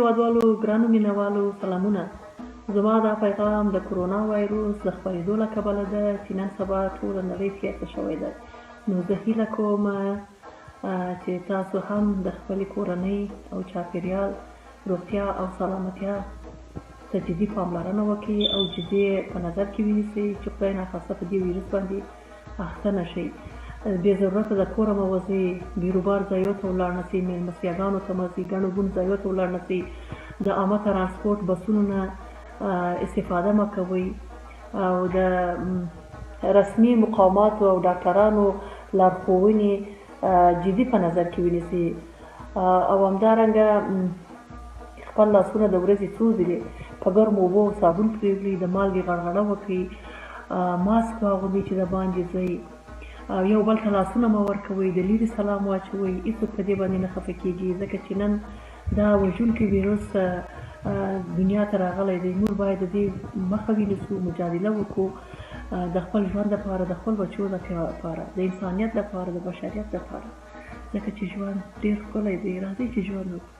هېوادوالو ګرانو مینوالو سلامونه. زما دا پیغام د کرونا وایروس د خپرېدو له کبله ده چې نن سبا ټوله نړۍ تیاره شوې ده. نو زه هیله کوم چې تاسو هم د خپلې کورنۍ او چاپېریال روغتیا او سلامتیا ته جدي پاملرنه وکړئ او جدي په نظر کې ونیسئ چې خدای ناخواسته په دې ویروس باندې اخته نه شئ. بې ضرورته د کوره مه وځئ، بیروبار ځایونو ته ولاړ نه شئ، مېلمستیاګانو ته مه ځئ، ګڼو ګوڼو ځایونو ته ولاړ نه شئ، د عامه ترانسپورټ بسونو نه استفاده مه کوئ او د رسمي مقاماتو او ډاکټرانو لارښوونې جدي په نظر کې ونیسئ او همدارنګه خپل لاسونه د ورځې څو ځلې په ګرمو اوبو او صابون پرېولئ، د مالګې غړغړه وکړئ، ماسک واغوندئ چې د باندې ځئ، یو بل ته لاسونه مه ورکوئ، د لرې سلام واچوئ. هېڅوک په دې باندې نه خفه کېږي ځکه چې نن دا وژونکی ویروس دنیا ته راغلی دی. موږ باید د دې مخه ونیسو، مجادله وکړو د خپل ژوند لپاره، د خپل بچو لپاره، د انسانیت لپاره، د بشریت لپاره، ځکه چې ژوند ډېر ښکلی دی. راځئ چې ژوند وکړو.